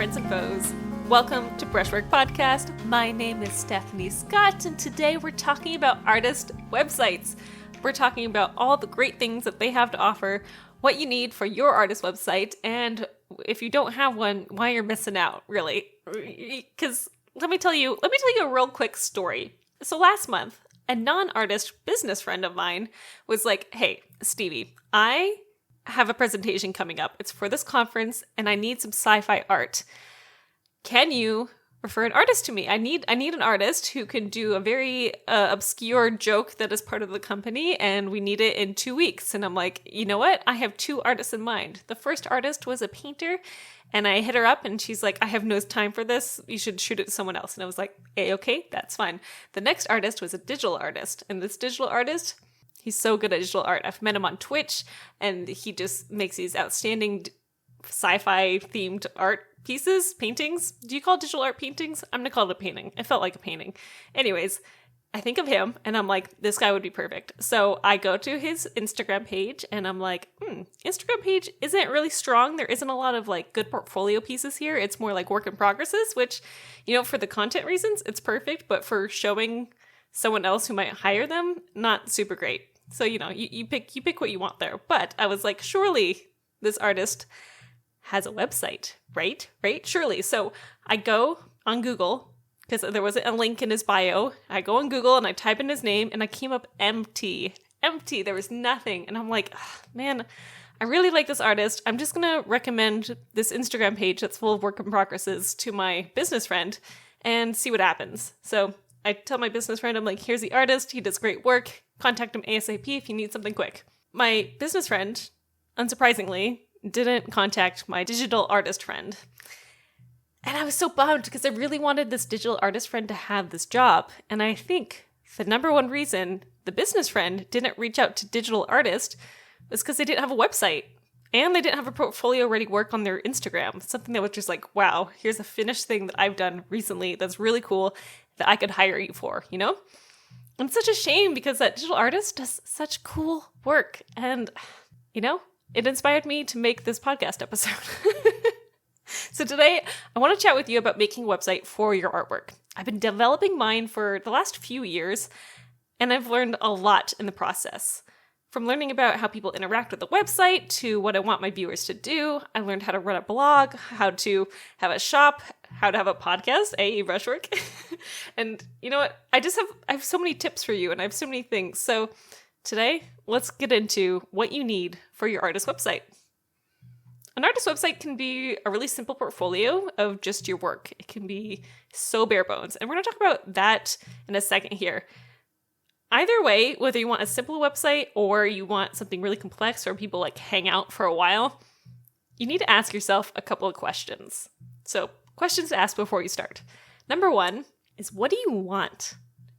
friends and foes. Welcome to Brushwork Podcast. My name is Stephanie Scott, and today we're talking about artist websites. We're talking about all the great things that they have to offer, what you need for your artist website, and if you don't have one, why you're missing out, really. Because let me tell you a real quick story. So last month, a non-artist business friend of mine was like, "Hey, Stevie, I have a presentation coming up. It's for this conference, and I need some sci-fi art. Can you refer an artist to me? I need an artist who can do a very obscure joke that is part of the company, and we need it in 2 weeks." And I'm like, you know what? I have two artists in mind. The first artist was a painter, and I hit her up, and she's like, "I have no time for this. You should shoot it to someone else." And I was like, "Hey, okay, that's fine." The next artist was a digital artist, and this digital artist, he's so good at digital art. I've met him on Twitch, and he just makes these outstanding sci-fi themed art pieces, paintings. Do you call digital art paintings? I'm gonna call it a painting. It felt like a painting. Anyways, I think of him, and I'm like, this guy would be perfect. So I go to his Instagram page, and I'm like, Instagram page isn't really strong. There isn't a lot of like good portfolio pieces here. It's more like work in progresses, which, you know, for the content reasons, it's perfect. But for showing someone else who might hire them, not super great. So, you know, you pick what you want there. But I was like, surely this artist has a website, right? Surely. So I go on Google, because there wasn't a link in his bio. I go on Google and I type in his name, and I came up empty. There was nothing. And I'm like, man, I really like this artist. I'm just going to recommend this Instagram page that's full of work in progresses to my business friend and see what happens. So I tell my business friend, I'm like, here's the artist. He does great work. Contact him ASAP if you need something quick. My business friend, unsurprisingly, didn't contact my digital artist friend. And I was so bummed because I really wanted this digital artist friend to have this job. And I think the number one reason the business friend didn't reach out to digital artist was because they didn't have a website. And they didn't have a portfolio ready work on their Instagram. Something that was just like, wow, here's a finished thing that I've done recently that's really cool that I could hire you for, you know? And it's such a shame because that digital artist does such cool work. And, you know, it inspired me to make this podcast episode. So today, I want to chat with you about making a website for your artwork. I've been developing mine for the last few years, and I've learned a lot in the process. From learning about how people interact with the website to what I want my viewers to do, I learned how to run a blog, how to have a shop, how to have a podcast, Brushwork. And you know what? I have so many tips for you, and I have so many things. So today, let's get into what you need for your artist website. An artist website can be a really simple portfolio of just your work. It can be so bare bones. And we're going to talk about that in a second here. Either way, whether you want a simple website or you want something really complex where people like hang out for a while, you need to ask yourself a couple of questions. So, questions to ask before you start. Number one is, what do you want?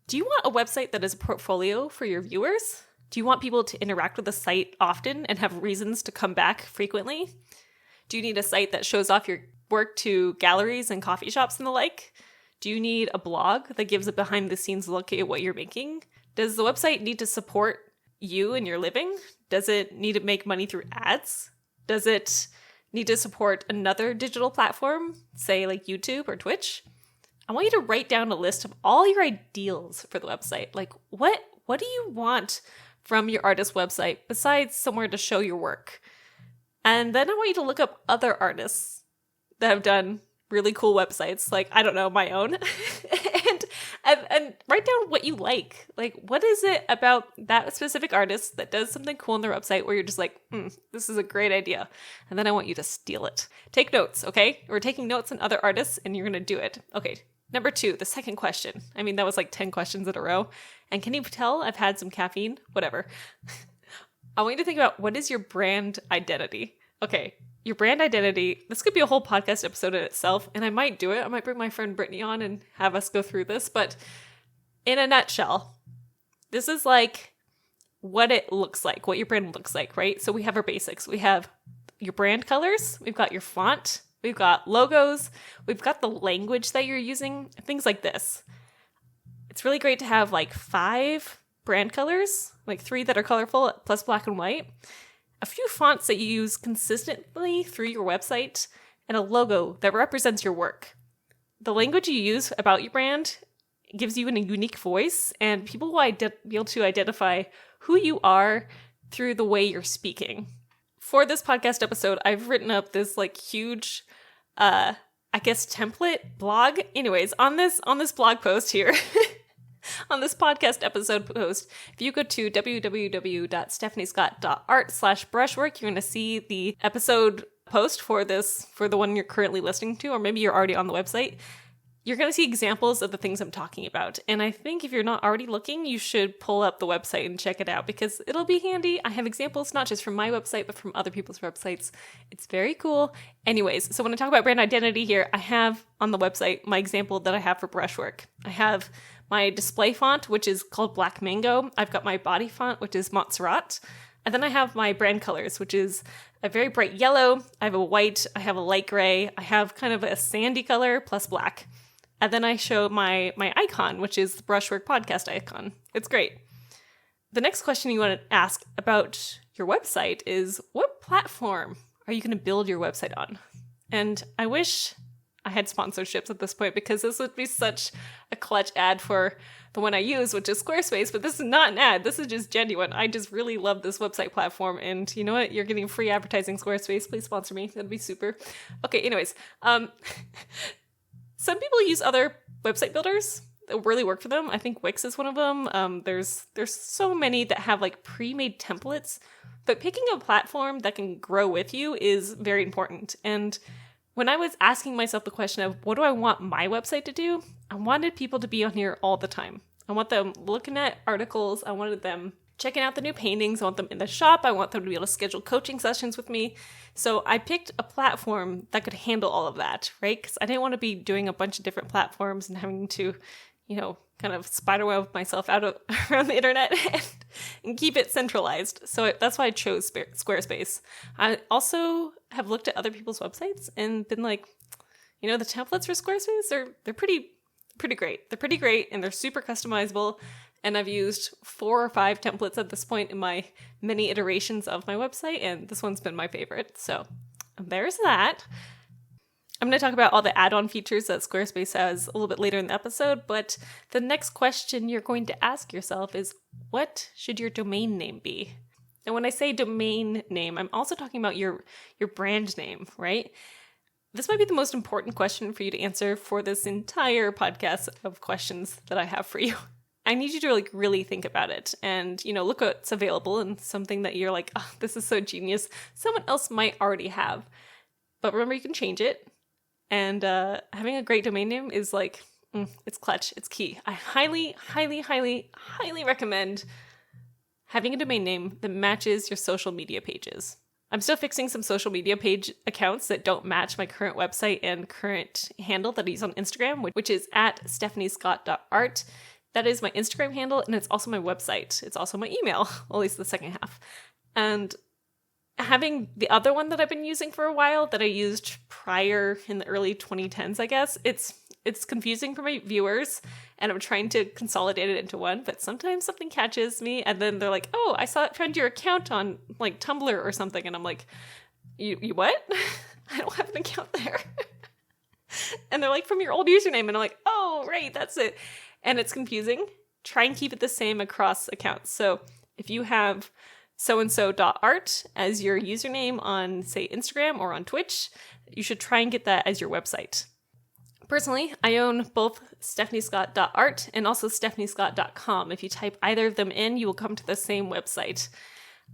Do you want a website that is a portfolio for your viewers? Do you want people to interact with the site often and have reasons to come back frequently? Do you need a site that shows off your work to galleries and coffee shops and the like? Do you need a blog that gives a behind-the-scenes look at what you're making? Does the website need to support you and your living? Does it need to make money through ads? Does it need to support another digital platform, say like YouTube or Twitch? I want you to write down a list of all your ideals for the website. Like, what do you want from your artist website besides somewhere to show your work? And then I want you to look up other artists that have done really cool websites, like, I don't know, my own, and write down what you like. Like, what is it about that specific artist that does something cool on their website where you're just like, this is a great idea. And then I want you to steal it. Take notes, okay? We're taking notes on other artists, and you're going to do it. Okay, number two, the second question. I mean, that was like 10 questions in a row. And can you tell I've had some caffeine? Whatever. I want you to think about, what is your brand identity? Okay, your brand identity. This could be a whole podcast episode in itself, and I might do it. I might bring my friend Brittany on and have us go through this. But in a nutshell, this is like what it looks like, what your brand looks like, right? So we have our basics. We have your brand colors. We've got your font. We've got logos. We've got the language that you're using, things like this. It's really great to have like 5 brand colors, like 3 that are colorful plus black and white. A few fonts that you use consistently through your website, and a logo that represents your work. The language you use about your brand gives you a unique voice, and people will be able to identify who you are through the way you're speaking. For this podcast episode, I've written up this huge, template blog. Anyways, on this blog post here, on this podcast episode post, if you go to www.stephaniescott.art/brushwork, you're going to see the episode post for the one you're currently listening to, or maybe you're already on the website. You're going to see examples of the things I'm talking about. And I think if you're not already looking, you should pull up the website and check it out because it'll be handy. I have examples not just from my website, but from other people's websites. It's very cool. Anyways, so when I talk about brand identity here, I have on the website my example that I have for brushwork. I have my display font, which is called Black Mango. I've got my body font, which is Montserrat. And then I have my brand colors, which is a very bright yellow. I have a white. I have a light gray. I have kind of a sandy color plus black. And then I show my icon, which is the Brushwork podcast icon. It's great. The next question you want to ask about your website is, what platform are you going to build your website on? And I wish I had sponsorships at this point because this would be such a clutch ad for the one I use, which is Squarespace. But this is not an ad. This is just genuine. I just really love this website platform. And you know what? You're getting free advertising, Squarespace. Please sponsor me. That'd be super. Okay, anyways. Some people use other website builders that really work for them. I think Wix is one of them. There's so many that have pre-made templates, but picking a platform that can grow with you is very important. And when I was asking myself the question of what do I want my website to do, I wanted people to be on here all the time. I want them looking at articles. I wanted them checking out the new paintings. I want them in the shop. I want them to be able to schedule coaching sessions with me. So I picked a platform that could handle all of that, right? Because I didn't want to be doing a bunch of different platforms and having to, kind of spiderweb myself out around the internet and keep it centralized. So that's why I chose Squarespace. I also have looked at other people's websites and been like, the templates for Squarespace they're pretty great. They're pretty great and they're super customizable. And I've used 4 or 5 templates at this point in my many iterations of my website, and this one's been my favorite. So there's that. I'm going to talk about all the add-on features that Squarespace has a little bit later in the episode, but the next question you're going to ask yourself is, what should your domain name be? And when I say domain name, I'm also talking about your brand name, right? This might be the most important question for you to answer for this entire podcast of questions that I have for you. I need you to really think about it and, look what's available and something that you're like, oh, this is so genius. Someone else might already have. But remember, you can change it. And having a great domain name is it's clutch. It's key. I highly, highly, highly, highly recommend having a domain name that matches your social media pages. I'm still fixing some social media page accounts that don't match my current website and current handle that I use on Instagram, which is at stephaniescott.art. That is my Instagram handle, and it's also my website. It's also my email, at least the second half. And having the other one that I've been using for a while that I used prior in the early 2010s, I guess, it's confusing for my viewers, and I'm trying to consolidate it into one, but sometimes something catches me, and then they're like, oh, I found your account on, Tumblr or something, and I'm like, you what? I don't have an account there. And they're like, from your old username, and I'm like, oh, right, that's it. And it's confusing. Try and keep it the same across accounts. So if you have soandso.art as your username on, say, Instagram or on Twitch, you should try and get that as your website. Personally, I own both stephaniescott.art and also stephaniescott.com. If you type either of them in, you will come to the same website.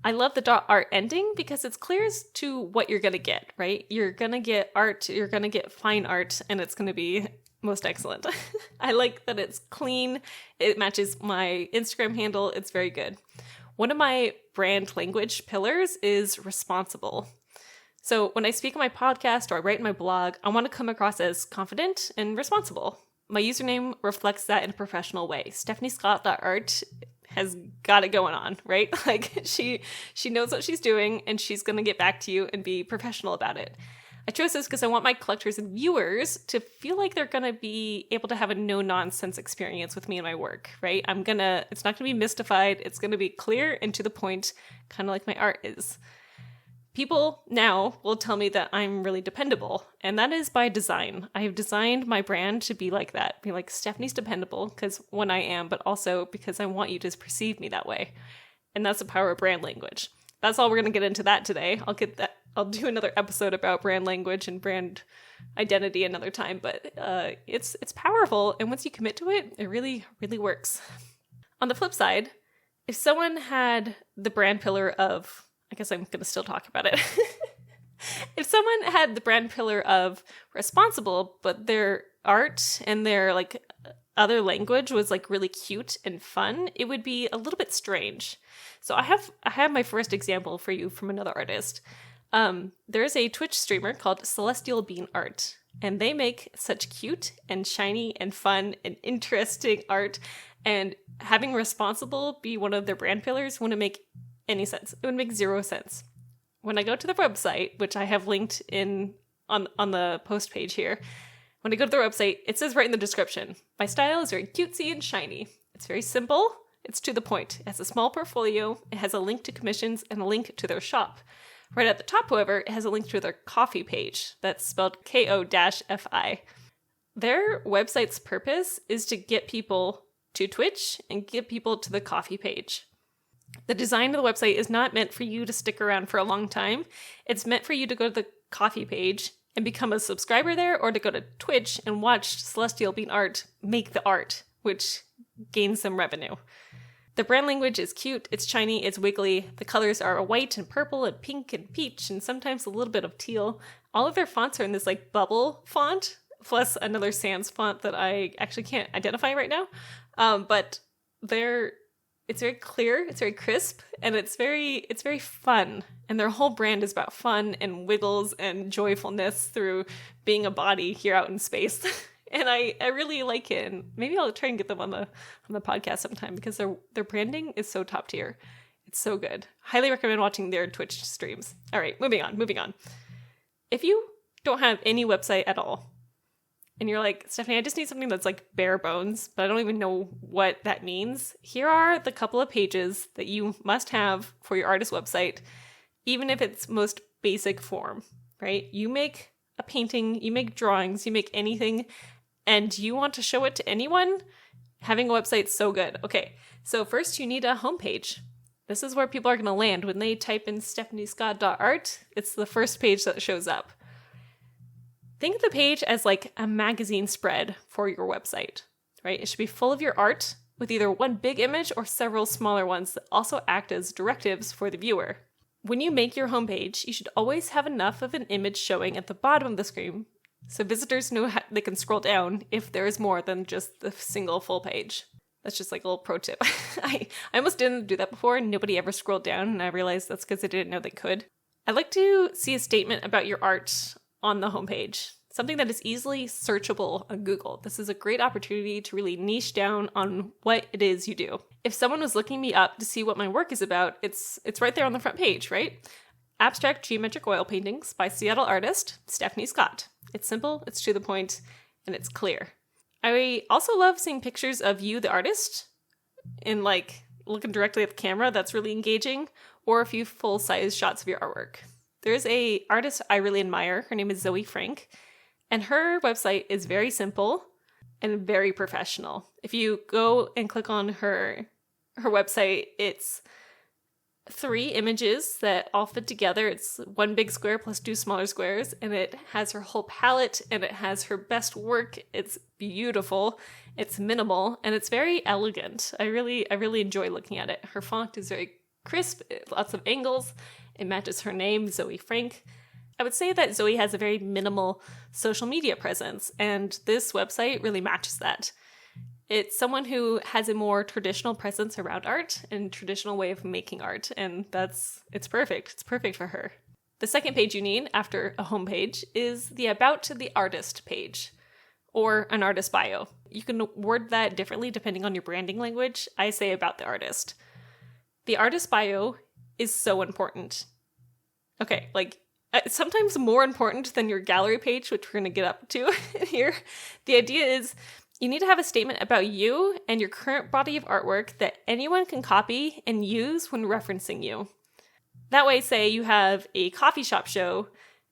I love the .art ending because it's clear as to what you're going to get, right? You're going to get art, you're going to get fine art, and it's going to be most excellent. I like that it's clean. It matches my Instagram handle. It's very good. One of my brand language pillars is responsible. So when I speak on my podcast or I write in my blog, I want to come across as confident and responsible. My username reflects that in a professional way. stephaniescott.art has got it going on, right? She knows what she's doing and she's going to get back to you and be professional about it. I chose this because I want my collectors and viewers to feel like they're going to be able to have a no-nonsense experience with me and my work, right? It's not going to be mystified. It's going to be clear and to the point, kind of like my art is. People now will tell me that I'm really dependable, and that is by design. I have designed my brand to be like that, be like Stephanie's dependable, because when I am, but also because I want you to perceive me that way. And that's the power of brand language. That's all we're going to get into that today. I'll do another episode about brand language and brand identity another time, but it's powerful, and once you commit to it, it really, really works. On the flip side, if someone had the brand pillar of, I guess I'm going to still talk about it. If someone had the brand pillar of responsible, but their art and their like other language was like really cute and fun, it would be a little bit strange. So I have my first example for you from another artist. There's a Twitch streamer called Celestial Bean Art, and they make such cute and shiny and fun and interesting art, and having responsible be one of their brand pillars wouldn't make any sense. It would make zero sense. When I go to the website, which I have linked in on the post page here, when I go to their website, it says right in the description, my style is very cutesy and shiny. It's very simple. It's to the point. It has a small portfolio. It has a link to commissions and a link to their shop. Right at the top, however, it has a link to their Ko-fi page. That's spelled Ko-fi. Their website's purpose is to get people to Twitch and get people to the Ko-fi page. The design of the website is not meant for you to stick around for a long time. It's meant for you to go to the Ko-fi page and become a subscriber there, or to go to Twitch and watch Celestial Bean Art make the art, which gains some revenue. The brand language is cute, it's shiny, it's wiggly. The colors are white and purple and pink and peach and sometimes a little bit of teal. All of their fonts are in this like bubble font, plus another sans font that I actually can't identify right now. But it's very clear, it's very crisp, and it's very fun. And their whole brand is about fun and wiggles and joyfulness through being a body here out in space. And I really like it. And maybe I'll try and get them on the podcast sometime, because their branding is so top tier. It's so good. Highly recommend watching their Twitch streams. All right, moving on. If you don't have any website at all, and you're like, Stephanie, I just need something that's like bare bones, but I don't even know what that means. Here are the couple of pages that you must have for your artist website, even if it's most basic form, right? You make a painting, you make drawings, you make anything, and you want to show it to anyone, having a website's so good. Okay, so first you need a homepage. This is where people are going to land. When they type in stephaniescott.art, it's the first page that shows up. Think of the page as like a magazine spread for your website, right? It should be full of your art with either one big image or several smaller ones that also act as directives for the viewer. When you make your homepage, you should always have enough of an image showing at the bottom of the screen so visitors know they can scroll down if there is more than just the single full page. That's just like a little pro tip. I almost didn't do that before, and nobody ever scrolled down, and I realized that's because I didn't know they could. I'd like to see a statement about your art on the homepage, something that is easily searchable on Google. This is a great opportunity to really niche down on what it is you do. If someone was looking me up to see what my work is about, it's right there on the front page, right? Abstract Geometric Oil Paintings by Seattle artist Stephanie Scott. It's simple, it's to the point, and it's clear. I also love seeing pictures of you, the artist, in like looking directly at the camera. That's really engaging, or a few full-size shots of your artwork. There's a artist I really admire. Her name is Zoe Frank, and her website is very simple and very professional. If you go and click on her website, it's 3 images that all fit together. It's one big square plus 2 smaller squares, and it has her whole palette, and it has her best work. It's beautiful, it's minimal, and it's very elegant. I really enjoy looking at it. Her font is very crisp, lots of angles. It matches her name, Zoe Frank. I would say that Zoe has a very minimal social media presence, and this website really matches that. It's someone who has a more traditional presence around art and traditional way of making art, and it's perfect. It's perfect for her. The second page you need after a homepage is the About the Artist page, or an artist bio. You can word that differently depending on your branding language. I say About the Artist. The artist bio is so important. Okay, like sometimes more important than your gallery page, which we're going to get up to here. The idea is you need to have a statement about you and your current body of artwork that anyone can copy and use when referencing you. That way, say you have a coffee shop show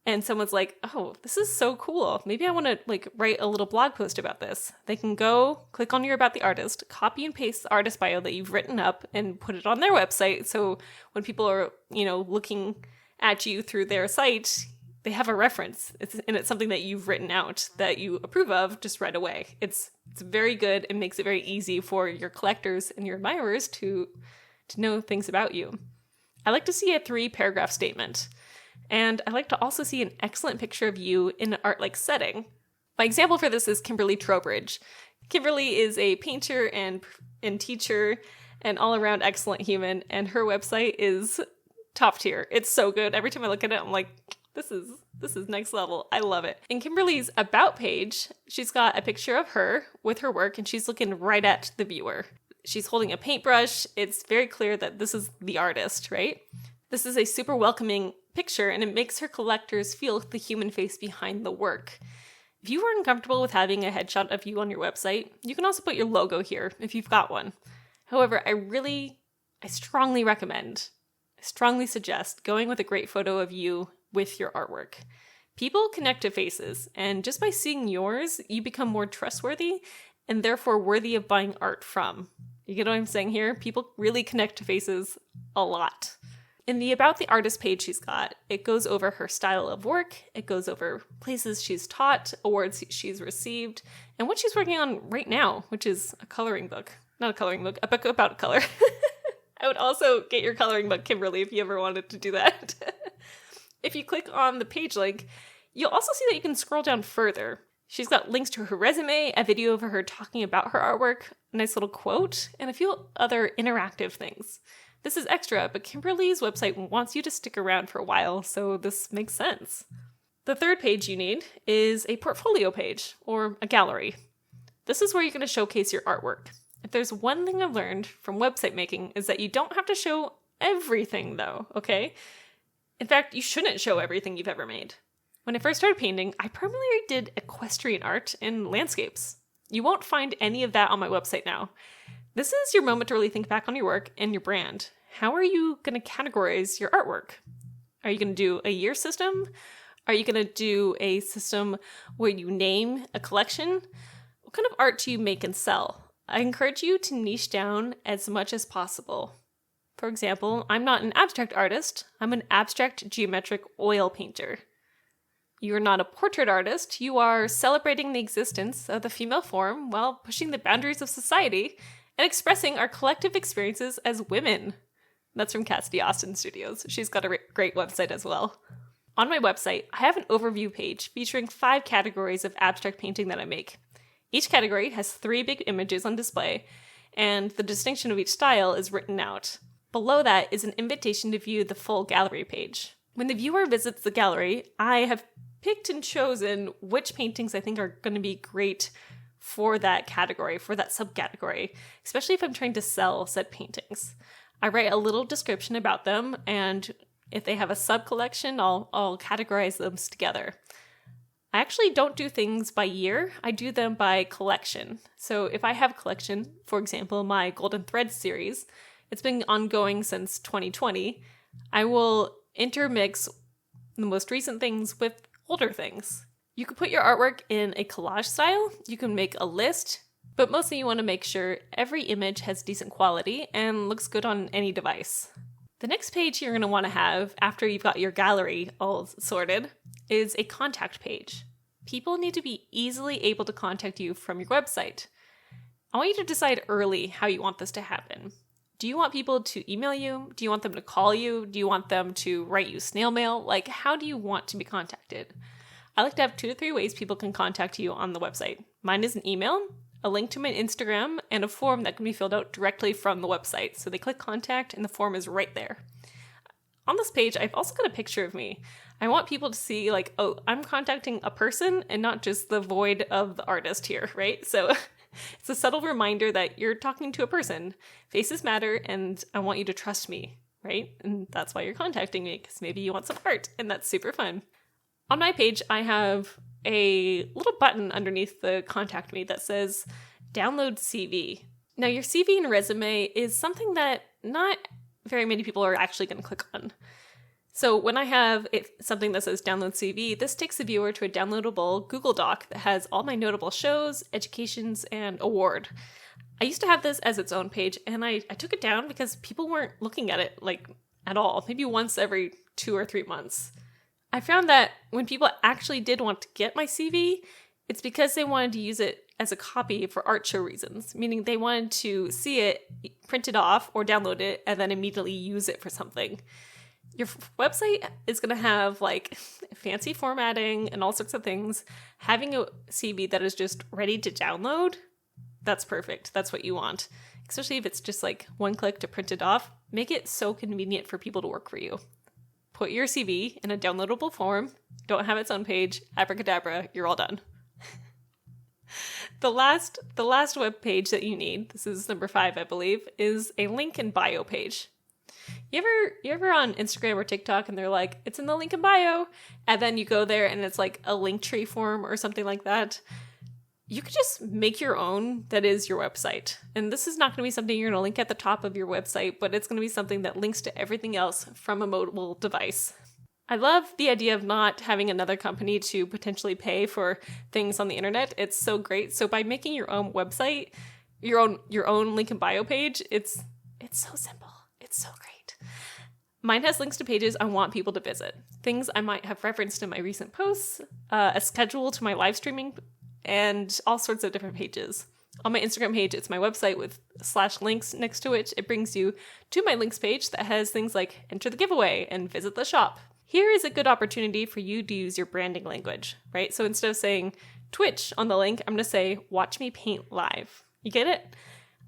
and someone's like, oh, this is so cool. Maybe I want to like write a little blog post about this. They can go click on your About the Artist, copy and paste the artist bio that you've written up and put it on their website. So when people are, looking at you through their site, they have a reference. It's something that you've written out that you approve of just right away. It's very good and makes it very easy for your collectors and your admirers to know things about you. I like to see a 3-paragraph statement. And I like to also see an excellent picture of you in an art-like setting. My example for this is Kimberly Trowbridge. Kimberly is a painter and teacher and all-around excellent human, and her website is top tier. It's so good. Every time I look at it, I'm like, this is next level. I love it. In Kimberly's About page, she's got a picture of her with her work, and she's looking right at the viewer. She's holding a paintbrush. It's very clear that this is the artist, right? This is a super welcoming picture, and it makes her collectors feel the human face behind the work. If you are uncomfortable with having a headshot of you on your website, you can also put your logo here if you've got one. However, I strongly suggest going with a great photo of you with your artwork. People connect to faces, and just by seeing yours, you become more trustworthy and therefore worthy of buying art from. You get what I'm saying here? People really connect to faces a lot. In the About the Artist page she's got, it goes over her style of work, it goes over places she's taught, awards she's received, and what she's working on right now, which is a coloring book. Not a coloring book, a book about color. I would also get your coloring book, Kimberly, if you ever wanted to do that. If you click on the page link, you'll also see that you can scroll down further. She's got links to her resume, a video of her talking about her artwork, a nice little quote, and a few other interactive things. This is extra, but Kimberly's website wants you to stick around for a while, so this makes sense. The third page you need is a portfolio page, or a gallery. This is where you're going to showcase your artwork. If there's one thing I've learned from website making is that you don't have to show everything, though, okay? In fact, you shouldn't show everything you've ever made. When I first started painting, I primarily did equestrian art and landscapes. You won't find any of that on my website now. This is your moment to really think back on your work and your brand. How are you going to categorize your artwork? Are you going to do a year system? Are you going to do a system where you name a collection? What kind of art do you make and sell? I encourage you to niche down as much as possible. For example, I'm not an abstract artist. I'm an abstract geometric oil painter. You're not a portrait artist. You are celebrating the existence of the female form while pushing the boundaries of society and expressing our collective experiences as women. That's from Cassidy Austin Studios. She's got a great website as well. On my website, I have an overview page featuring 5 categories of abstract painting that I make. Each category has 3 big images on display, and the distinction of each style is written out. Below that is an invitation to view the full gallery page. When the viewer visits the gallery, I have picked and chosen which paintings I think are going to be great for that category, for that subcategory, especially if I'm trying to sell said paintings. I write a little description about them, and if they have a sub-collection, I'll categorize them together. I actually don't do things by year, I do them by collection. So if I have a collection, for example, my Golden Threads series, it's been ongoing since 2020, I will intermix the most recent things with older things. You can put your artwork in a collage style, you can make a list, but mostly you want to make sure every image has decent quality and looks good on any device. The next page you're going to want to have, after you've got your gallery all sorted, is a contact page. People need to be easily able to contact you from your website. I want you to decide early how you want this to happen. Do you want people to email you? Do you want them to call you? Do you want them to write you snail mail? Like, how do you want to be contacted? I like to have 2 to 3 ways people can contact you on the website. Mine is an email, a link to my Instagram, and a form that can be filled out directly from the website. So they click contact and the form is right there. On this page, I've also got a picture of me. I want people to see like, oh, I'm contacting a person and not just the void of the artist here, right? So it's a subtle reminder that you're talking to a person. Faces matter, and I want you to trust me, right? And that's why you're contacting me, because maybe you want some art, and that's super fun. On my page, I have a little button underneath the contact me that says download CV. Now, your CV and resume is something that not very many people are actually going to click on. So when I have something that says download CV, this takes the viewer to a downloadable Google Doc that has all my notable shows, educations, and award. I used to have this as its own page, and I took it down because people weren't looking at it like at all, maybe once every 2 or 3 months. I found that when people actually did want to get my CV, it's because they wanted to use it as a copy for art show reasons, meaning they wanted to see it, print it off, or download it, and then immediately use it for something. Your website is going to have like fancy formatting and all sorts of things. Having a CV that is just ready to download, that's perfect. That's what you want. Especially if it's just like one click to print it off. Make it so convenient for people to work for you. Put your CV in a downloadable form. Don't have its own page. Abracadabra, you're all done. The last web page that you need, this is number 5, I believe, is a link in bio page. You ever on Instagram or TikTok and they're like, it's in the link in bio, and then you go there and it's like a Linktree form or something like that? You could just make your own that is your website. And this is not going to be something you're going to link at the top of your website, but it's going to be something that links to everything else from a mobile device. I love the idea of not having another company to potentially pay for things on the internet. It's so great. So by making your own website, your own link in bio page, it's so simple. It's so great. Mine has links to pages I want people to visit. Things I might have referenced in my recent posts, a schedule to my live streaming, and all sorts of different pages. On my Instagram page, it's my website with /links next to it. It brings you to my links page that has things like enter the giveaway and visit the shop. Here is a good opportunity for you to use your branding language, right? So instead of saying Twitch on the link, I'm going to say watch me paint live. You get it?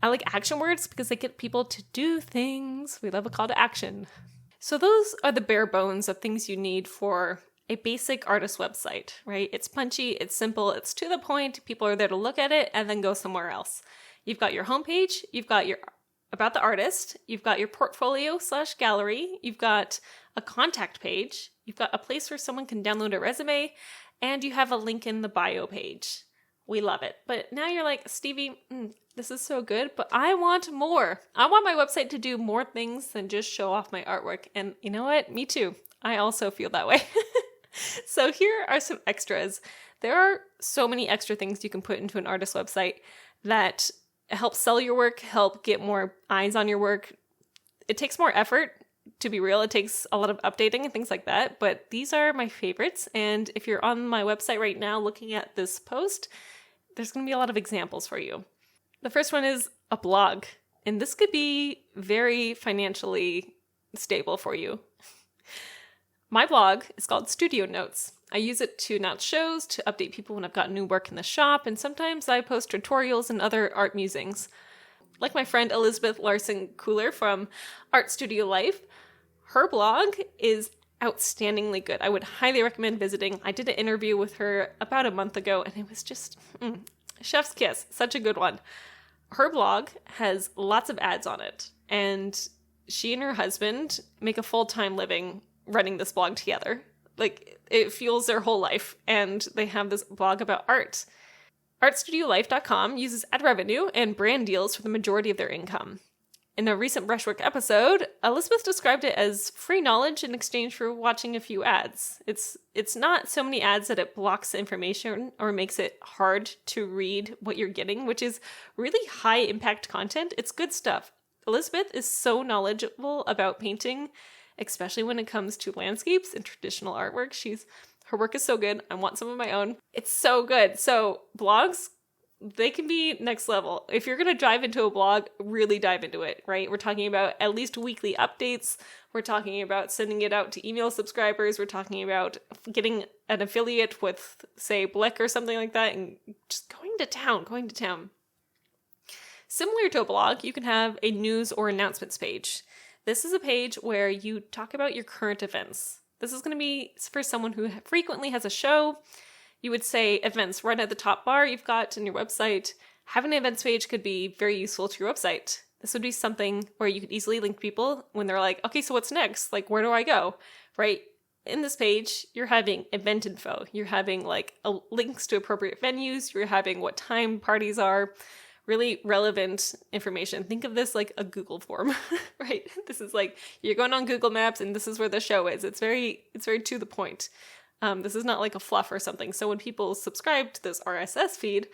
I like action words because they get people to do things. We love a call to action. So those are the bare bones of things you need for a basic artist website, right? It's punchy, it's simple, it's to the point. People are there to look at it and then go somewhere else. You've got your homepage, you've got your about the artist, you've got your portfolio / gallery, you've got a contact page, you've got a place where someone can download a resume, and you have a link in the bio page. We love it. But now you're like, Stevie, this is so good, but I want more. I want my website to do more things than just show off my artwork. And you know what? Me too. I also feel that way. So here are some extras. There are so many extra things you can put into an artist website that help sell your work, help get more eyes on your work. It takes more effort, to be real. It takes a lot of updating and things like that, but these are my favorites. And if you're on my website right now looking at this post, there's going to be a lot of examples for you. The first one is a blog, and this could be very financially stable for you. My blog is called Studio Notes. I use it to announce shows, to update people when I've got new work in the shop, and sometimes I post tutorials and other art musings. Like my friend Elizabeth Larson Cooler from Art Studio Life, her blog is outstandingly good. I would highly recommend visiting. I did an interview with her about a month ago, and it was just chef's kiss. Such a good one. Her blog has lots of ads on it, and she and her husband make a full-time living running this blog together. Like, it fuels their whole life, and they have this blog about art. ArtStudioLife.com uses ad revenue and brand deals for the majority of their income. In a recent Brushwork episode, Elizabeth described it as free knowledge in exchange for watching a few ads. It's not so many ads that it blocks the information or makes it hard to read what you're getting, which is really high impact content. It's good stuff. Elizabeth is so knowledgeable about painting, especially when it comes to landscapes and traditional artwork. Her work is so good. I want some of my own. It's so good. So blogs, they can be next level. If you're going to dive into a blog, really dive into it, right? We're talking about at least weekly updates. We're talking about sending it out to email subscribers. We're talking about getting an affiliate with, say, Blick or something like that, and just going to town. Similar to a blog, you can have a news or announcements page. This is a page where you talk about your current events. This is going to be for someone who frequently has a show. You would say events right at the top bar you've got in your website. Having an events page could be very useful to your website. This would be something where you could easily link people when they're like, okay, so what's next? Like, where do I go? Right? In this page, you're having event info. You're having like links to appropriate venues. You're having what time parties are. really relevant information. Think of this like a Google form, right? This is like you're going on Google Maps and this is where the show is. It's very to the point. This is not like a fluff or something. So when people subscribe to this RSS feed,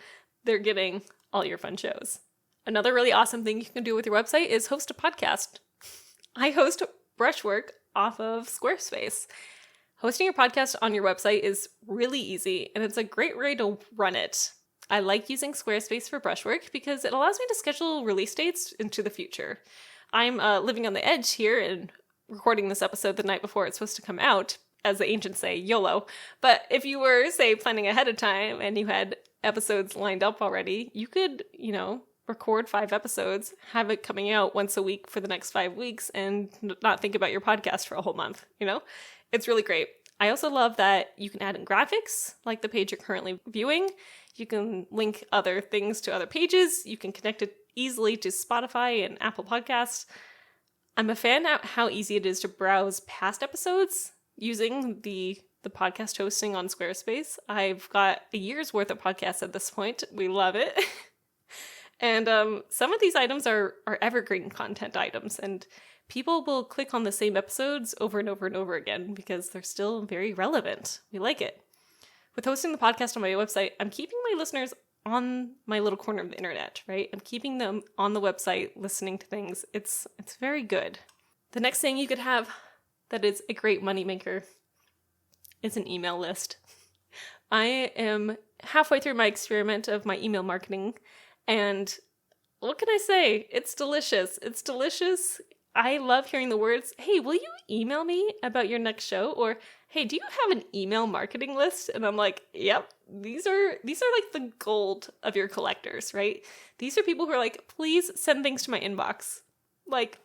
they're getting all your fun shows. Another really awesome thing you can do with your website is host a podcast. I host Brushwork off of Squarespace. Hosting your podcast on your website is really easy, and it's a great way to run it. I like using Squarespace for Brushwork because it allows me to schedule release dates into the future. I'm living on the edge here and recording this episode the night before it's supposed to come out, as the ancients say, YOLO. But if you were, say, planning ahead of time and you had episodes lined up already, you could, record 5 episodes, have it coming out once a week for the next 5 weeks, and not think about your podcast for a whole month, It's really great. I also love that you can add in graphics, like the page you're currently viewing. You can link other things to other pages. You can connect it easily to Spotify and Apple Podcasts. I'm a fan of how easy it is to browse past episodes using the podcast hosting on Squarespace. I've got a year's worth of podcasts at this point. We love it. And some of these items are evergreen content items, and people will click on the same episodes over and over and over again because they're still very relevant. We like it. With hosting the podcast on my website, I'm keeping my listeners on my little corner of the internet, right? I'm keeping them on the website, listening to things. It's very good. The next thing you could have that is a great moneymaker is an email list. I am halfway through my experiment of my email marketing, and what can I say? It's delicious. It's delicious. I love hearing the words, hey, will you email me about your next show? Or, hey, do you have an email marketing list? And I'm like, yep, these are like the gold of your collectors, right? These are people who are like, please send things to my inbox. Like,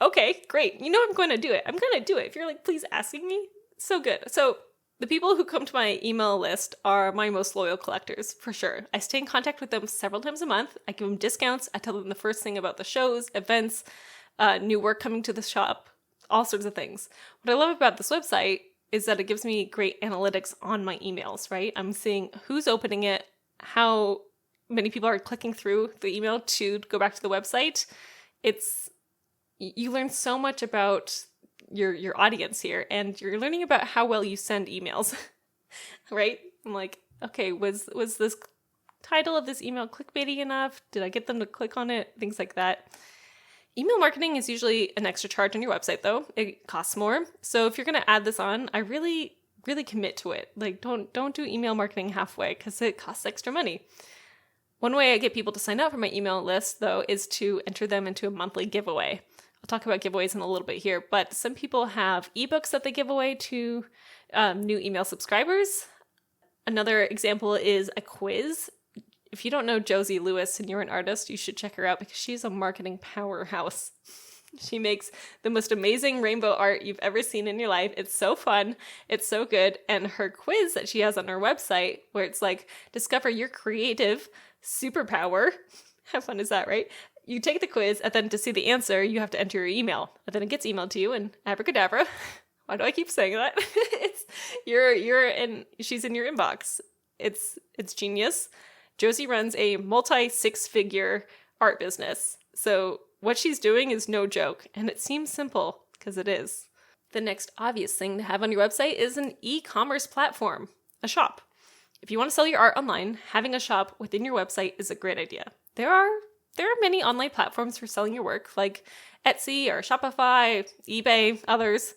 okay, great. I'm going to do it. I'm going to do it. If you're like, please asking me, so good. So the people who come to my email list are my most loyal collectors, for sure. I stay in contact with them several times a month. I give them discounts. I tell them the first thing about the shows, events, new work coming to the shop, all sorts of things. What I love about this website is that it gives me great analytics on my emails, right? I'm seeing who's opening it, how many people are clicking through the email to go back to the website. You learn so much about your audience here, and you're learning about how well you send emails, right? I'm like, okay, was this title of this email clickbaity enough? Did I get them to click on it? Things like that. Email marketing is usually an extra charge on your website, though. It costs more. So if you're going to add this on, I really, really commit to it. Like, don't do email marketing halfway because it costs extra money. One way I get people to sign up for my email list, though, is to enter them into a monthly giveaway. I'll talk about giveaways in a little bit here, but some people have ebooks that they give away to new email subscribers. Another example is a quiz. If you don't know Josie Lewis and you're an artist, you should check her out because she's a marketing powerhouse. She makes the most amazing rainbow art you've ever seen in your life. It's so fun. It's so good. And her quiz that she has on her website, where it's like, discover your creative superpower. How fun is that, right? You take the quiz, and then to see the answer, you have to enter your email. And then it gets emailed to you, and abracadabra. Why do I keep saying that? She's in your inbox. It's genius. Josie runs a multi-6-figure art business. So what she's doing is no joke, and it seems simple, because it is. The next obvious thing to have on your website is an e-commerce platform, a shop. If you want to sell your art online, having a shop within your website is a great idea. There are many online platforms for selling your work, like Etsy or Shopify, eBay, others.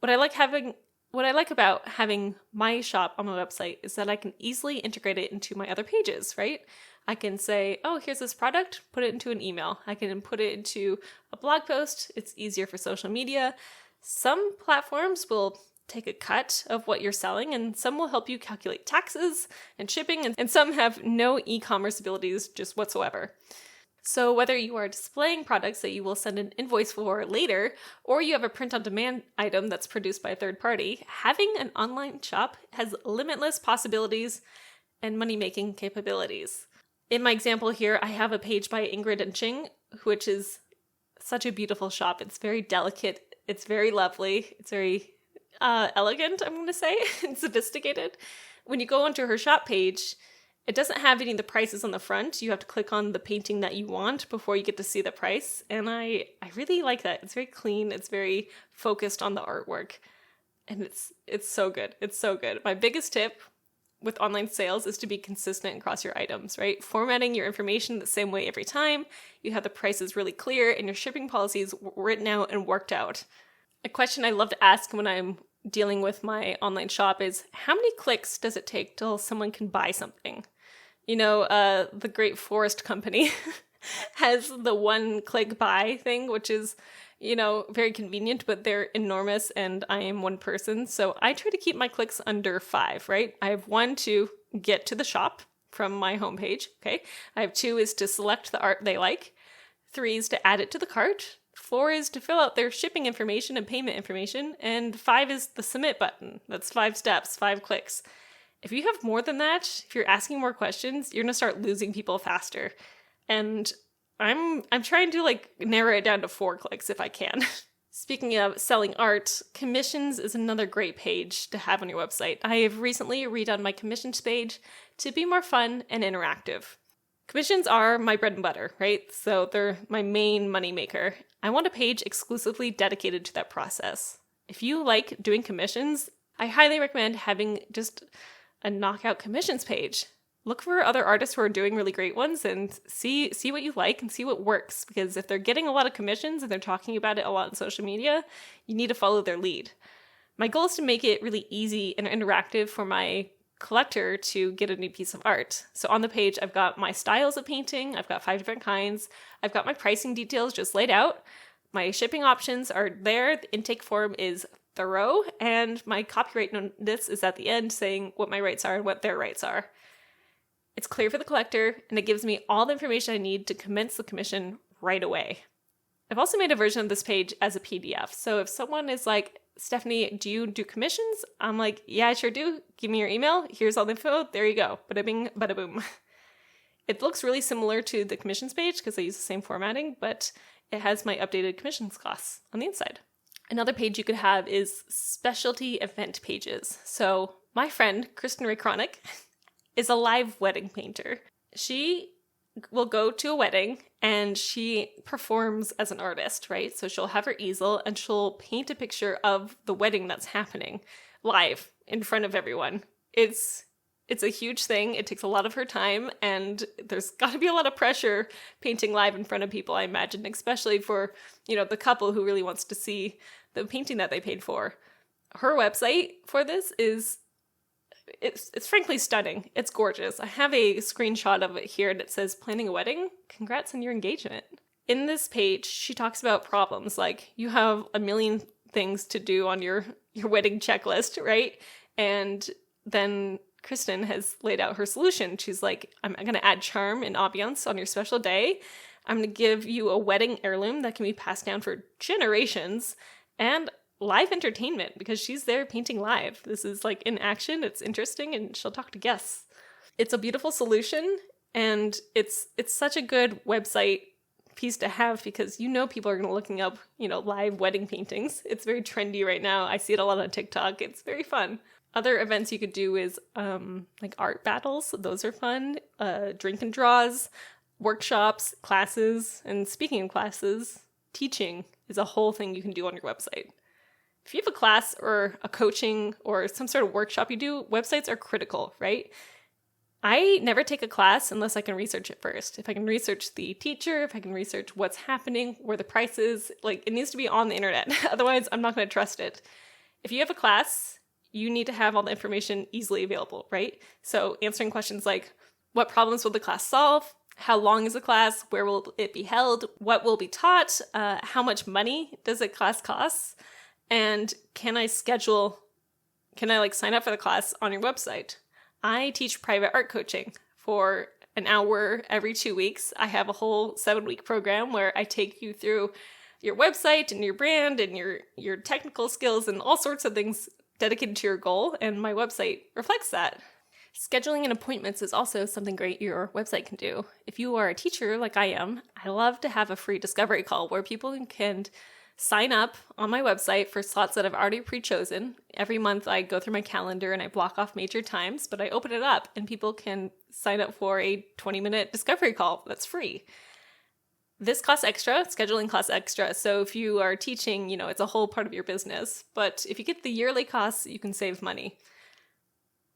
What I like about having my shop on my website is that I can easily integrate it into my other pages, right? I can say, oh, here's this product, put it into an email. I can put it into a blog post. It's easier for social media. Some platforms will take a cut of what you're selling, and some will help you calculate taxes and shipping, and some have no e-commerce abilities just whatsoever. So whether you are displaying products that you will send an invoice for later, or you have a print-on-demand item that's produced by a third party, having an online shop has limitless possibilities and money-making capabilities. In my example here, I have a page by Ingrid and Ching, which is such a beautiful shop. It's very delicate. It's very lovely. It's very elegant, I'm going to say, and sophisticated. When you go onto her shop page, It doesn't have any of the prices on the front. You have to click on the painting that you want before you get to see the price. And I really like that. It's very clean. It's very focused on the artwork. And it's so good. It's so good. My biggest tip with online sales is to be consistent across your items, right? Formatting your information the same way every time. You have the prices really clear and your shipping policies written out and worked out. A question I love to ask when I'm dealing with my online shop is, how many clicks does it take till someone can buy something? The Great Forest Company has the one-click buy thing, which is, very convenient, but they're enormous and I am one person. So I try to keep my clicks under 5, right? I have 1 to get to the shop from my homepage, okay? I have 2 is to select the art they like. 3 is to add it to the cart. 4 is to fill out their shipping information and payment information. And 5 is the submit button. That's 5 steps, 5 clicks. If you have more than that, if you're asking more questions, you're going to start losing people faster. And I'm trying to narrow it down to 4 clicks if I can. Speaking of selling art, commissions is another great page to have on your website. I have recently redone my commissions page to be more fun and interactive. Commissions are my bread and butter, right? So they're my main money maker. I want a page exclusively dedicated to that process. If you like doing commissions, I highly recommend having just a knockout commissions page. Look for other artists who are doing really great ones and see what you like and see what works. Because if they're getting a lot of commissions and they're talking about it a lot on social media, you need to follow their lead. My goal is to make it really easy and interactive for my collector to get a new piece of art. So on the page, I've got my styles of painting. I've got 5 different kinds. I've got my pricing details just laid out. My shipping options are there. The intake form is thorough, and my copyright notice is at the end saying what my rights are and what their rights are. It's clear for the collector, and it gives me all the information I need to commence the commission right away. I've also made a version of this page as a PDF. So if someone is like, Stephanie, do you do commissions? I'm like, yeah, I sure do. Give me your email. Here's all the info. There you go. Bada bing, bada boom. It looks really similar to the commissions page because I use the same formatting, but it has my updated commissions costs on the inside. Another page you could have is specialty event pages. So my friend, Kristen Ray Cronick, is a live wedding painter. She will go to a wedding and she performs as an artist, right? So she'll have her easel and she'll paint a picture of the wedding that's happening live in front of everyone. It's a huge thing. It takes a lot of her time and there's got to be a lot of pressure painting live in front of people, I imagine, especially for, the couple who really wants to see the painting that they paid for. Her website for this is It's frankly stunning. It's gorgeous. I have a screenshot of it here and it says, planning a wedding? Congrats on your engagement. In this page, she talks about problems like you have a million things to do on your wedding checklist, right? And then Kristen has laid out her solution. She's like, I'm going to add charm and ambiance on your special day. I'm going to give you a wedding heirloom that can be passed down for generations and live entertainment because she's there painting live. This is in action. It's interesting and she'll talk to guests. It's a beautiful solution and it's such a good website piece to have because people are going to looking up, live wedding paintings. It's very trendy right now. I see it a lot on TikTok. It's very fun. Other events you could do is art battles. Those are fun. Drink and draws, workshops, classes. And speaking of classes, teaching is a whole thing you can do on your website. If you have a class or a coaching or some sort of workshop you do, websites are critical, right? I never take a class unless I can research it first. If I can research the teacher, if I can research what's happening, where the price is, it needs to be on the internet. Otherwise, I'm not going to trust it. If you have a class, you need to have all the information easily available, right? So answering questions like, what problems will the class solve? How long is the class? Where will it be held? What will be taught? How much money does a class cost? And can I sign up for the class on your website? I teach private art coaching for an hour every 2 weeks. I have a whole 7-week program where I take you through your website and your brand and your technical skills and all sorts of things dedicated to your goal. And my website reflects that. Scheduling and appointments is also something great your website can do. If you are a teacher like I am, I love to have a free discovery call where people can sign up on my website for slots that I've already pre-chosen. Every month I go through my calendar and I block off major times, but I open it up and people can sign up for a 20-minute discovery call that's free. This costs extra, scheduling costs extra, so if you are teaching, it's a whole part of your business. But if you get the yearly costs, you can save money.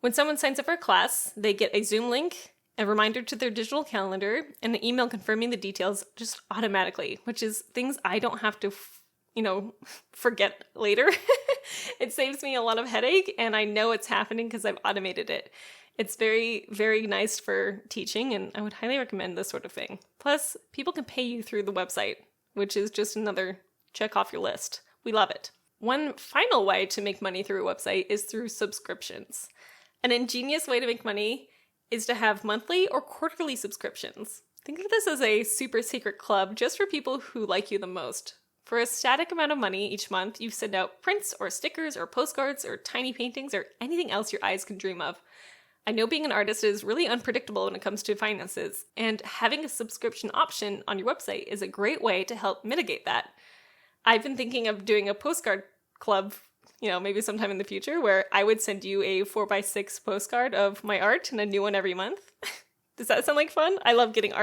When someone signs up for a class, they get a Zoom link, a reminder to their digital calendar, and an email confirming the details just automatically, which is things I don't have to, forget later. It saves me a lot of headache, and I know it's happening because I've automated it. It's very, very nice for teaching, and I would highly recommend this sort of thing. Plus, people can pay you through the website, which is just another check off your list. We love it. One final way to make money through a website is through subscriptions. An ingenious way to make money is to have monthly or quarterly subscriptions. Think of this as a super secret club just for people who like you the most. For a static amount of money each month, you send out prints or stickers or postcards or tiny paintings or anything else your eyes can dream of. I know being an artist is really unpredictable when it comes to finances, and having a subscription option on your website is a great way to help mitigate that. I've been thinking of doing a postcard club, maybe sometime in the future, where I would send you a 4x6 postcard of my art and a new one every month. Does that sound like fun? I love getting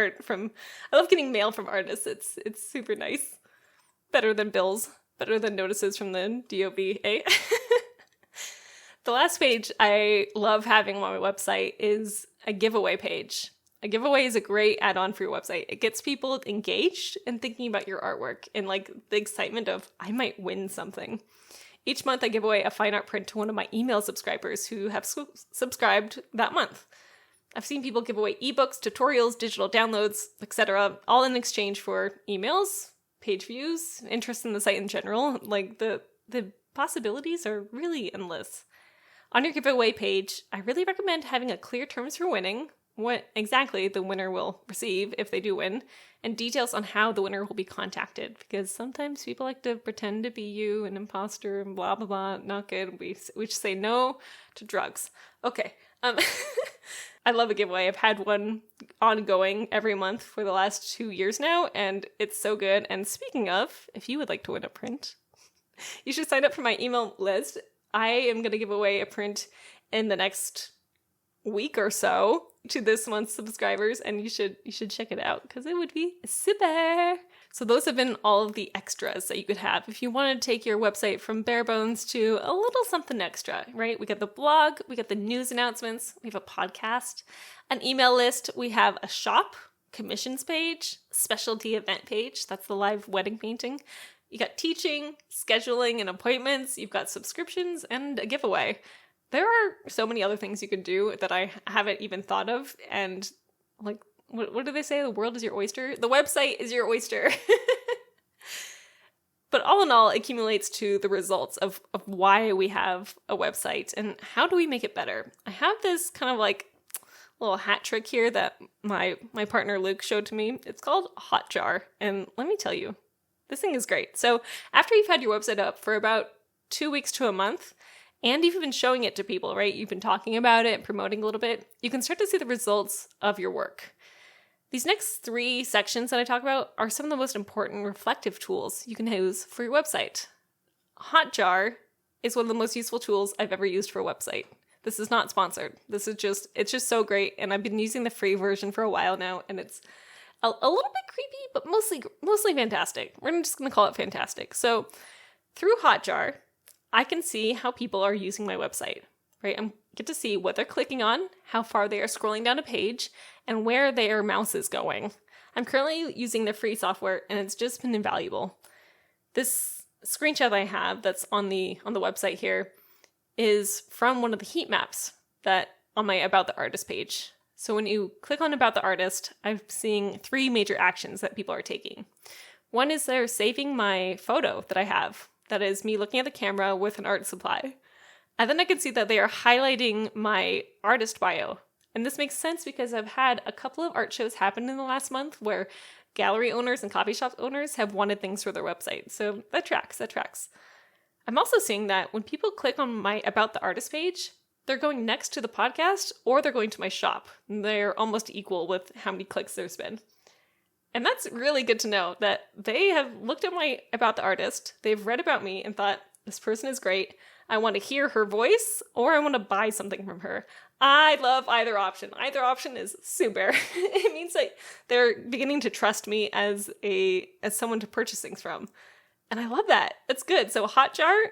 mail from artists. It's super nice. Better than bills. Better than notices from the DOB, eh? The last page I love having on my website is a giveaway page. A giveaway is a great add-on for your website. It gets people engaged and thinking about your artwork and the excitement of, I might win something. Each month I give away a fine art print to one of my email subscribers who have subscribed that month. I've seen people give away ebooks, tutorials, digital downloads, etc., all in exchange for emails, page views, interest in the site in general. The possibilities are really endless. On your giveaway page, I really recommend having a clear terms for winning, what exactly the winner will receive if they do win, and details on how the winner will be contacted, because sometimes people like to pretend to be you, an imposter, and blah, blah, blah, not good. We just say no to drugs. Okay. I love a giveaway. I've had one ongoing every month for the last 2 years now, and it's so good. And speaking of, if you would like to win a print, you should sign up for my email list. I am going to give away a print in the next week or so to this month's subscribers, and you should check it out because it would be super. So those have been all of the extras that you could have if you want to take your website from bare bones to a little something extra, right? We got the blog, we got the news announcements, we have a podcast, an email list, we have a shop, commissions page, specialty event page, that's the live wedding painting. You got teaching, scheduling, and appointments. You've got subscriptions and a giveaway. There are so many other things you can do that I haven't even thought of. And what do they say? The world is your oyster? The website is your oyster. But all in all, it accumulates to the results of why we have a website and how do we make it better. I have this kind of little hat trick here that my partner Luke showed to me. It's called Hotjar. And let me tell you, this thing is great. So after you've had your website up for about 2 weeks to a month, and you've been showing it to people, right? You've been talking about it and promoting a little bit, you can start to see the results of your work. These next 3 sections that I talk about are some of the most important reflective tools you can use for your website. Hotjar is one of the most useful tools I've ever used for a website. This is not sponsored. It's just so great. And I've been using the free version for a while now, and it's a little bit creepy, but mostly fantastic. We're just going to call it fantastic. So through Hotjar, I can see how people are using my website, right? I get to see what they're clicking on, how far they are scrolling down a page, and where their mouse is going. I'm currently using the free software, and it's just been invaluable. This screenshot I have that's on the website here is from one of the heat maps that on my About the Artist page. So when you click on About the Artist, I'm seeing 3 major actions that people are taking. One is they're saving my photo that I have. That is me looking at the camera with an art supply. And then I can see that they are highlighting my artist bio. And this makes sense because I've had a couple of art shows happen in the last month where gallery owners and coffee shop owners have wanted things for their website. So that tracks. I'm also seeing that when people click on my About the Artist page, they're going next to the podcast or they're going to my shop. They're almost equal with how many clicks there's been. And that's really good to know that they have looked at about the artist, they've read about me and thought, this person is great. I want to hear her voice, or I want to buy something from her. I love either option. Either option is super. It means like they're beginning to trust me as someone to purchase things from. And I love that. That's good. So Hotjar,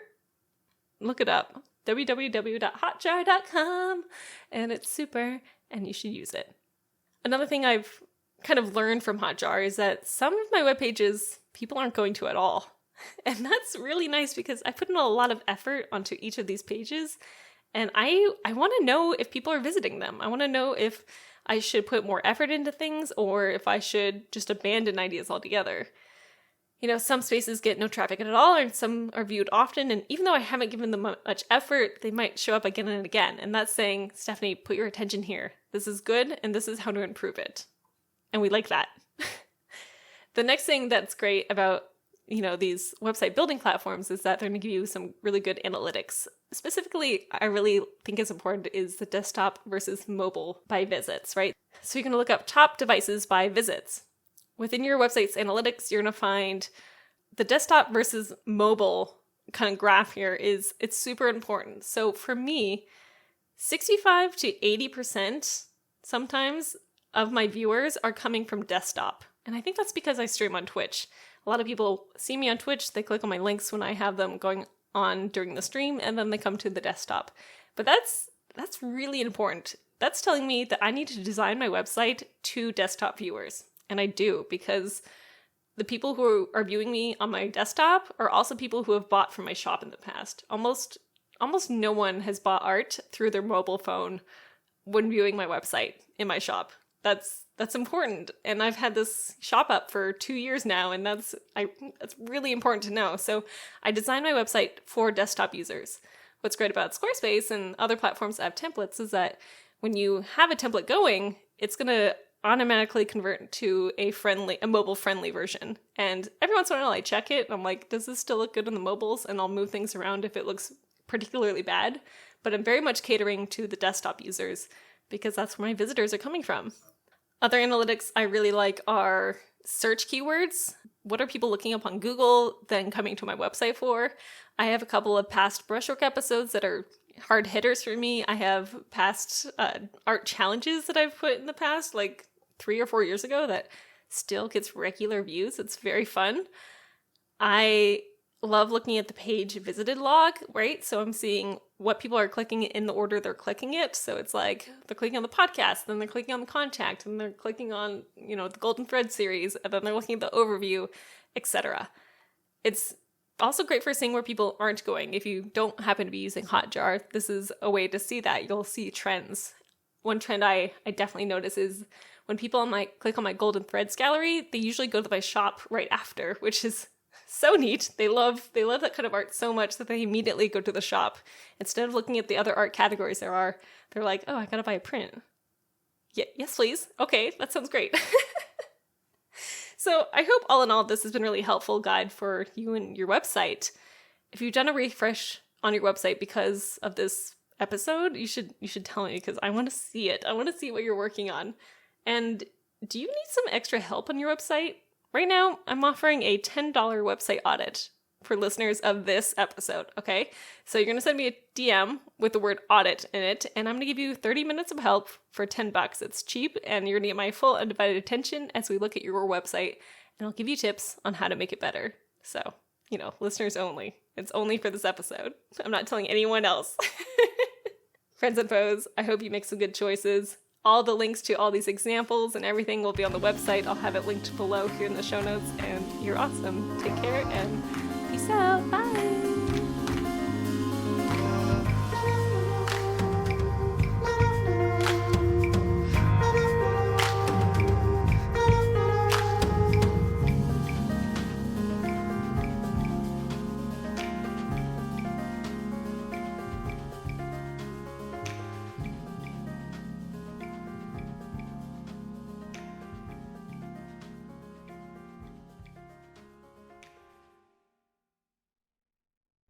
look it up. www.hotjar.com. And it's super, and you should use it. Another thing I've kind of learned from Hotjar is that some of my web pages people aren't going to at all. And that's really nice because I put in a lot of effort onto each of these pages, and I want to know if people are visiting them. I want to know if I should put more effort into things or if I should just abandon ideas altogether. You know, some spaces get no traffic at all, and some are viewed often, and even though I haven't given them much effort, they might show up again and again. And that's saying, Stephanie, put your attention here. This is good, and this is how to improve it. And we like that. The next thing that's great about these website building platforms is that they're going to give you some really good analytics. Specifically, I really think is important is the desktop versus mobile by visits, right? So you're going to look up top devices by visits. Within your website's analytics, you're going to find the desktop versus mobile kind of graph here it's super important. So for me, 65 to 80% sometimes of my viewers are coming from desktop. And I think that's because I stream on Twitch. A lot of people see me on Twitch, they click on my links when I have them going on during the stream, and then they come to the desktop. But that's really important. That's telling me that I need to design my website to desktop viewers. And I do, because the people who are viewing me on my desktop are also people who have bought from my shop in the past. Almost no one has bought art through their mobile phone when viewing my website in my shop. That's important. And I've had this shop up for 2 years now, and that's really important to know. So I designed my website for desktop users. What's great about Squarespace and other platforms that have templates is that when you have a template going, it's going to automatically convert to a mobile-friendly version. And every once in a while I check it, and I'm like, does this still look good on the mobiles? And I'll move things around if it looks particularly bad. But I'm very much catering to the desktop users because that's where my visitors are coming from. Other analytics I really like are search keywords. What are people looking up on Google, then coming to my website for? I have a couple of past Brushwork episodes that are hard hitters for me. I have past art challenges that I've put in the past, like 3 or 4 years ago, that still gets regular views. It's very fun. I love looking at the page visited log, right? So I'm seeing what people are clicking in the order they're clicking it. So it's like they're clicking on the podcast, then they're clicking on the contact, and they're clicking on, the Golden Thread series, and then they're looking at the overview, etc. It's also great for seeing where people aren't going. If you don't happen to be using Hotjar, this is a way to see that. You'll see trends. One trend I definitely notice is when people click on my Golden Threads gallery, they usually go to my shop right after, which is so neat. They love that kind of art so much that they immediately go to the shop. Instead of looking at the other art categories they're like, oh, I gotta buy a print. Yeah, yes, please. Okay, that sounds great. So I hope all in all, this has been a really helpful guide for you and your website. If you've done a refresh on your website because of this episode, you should tell me because I want to see it. I want to see what you're working on. And do you need some extra help on your website? Right now, I'm offering a $10 website audit for listeners of this episode, okay? So you're going to send me a DM with the word audit in it, and I'm going to give you 30 minutes of help for $10. It's cheap, and you're going to get my full undivided attention as we look at your website, and I'll give you tips on how to make it better. So, listeners only. It's only for this episode. I'm not telling anyone else. Friends and foes, I hope you make some good choices. All the links to all these examples and everything will be on the website. I'll have it linked below here in the show notes. And you're awesome. Take care and peace out. Bye.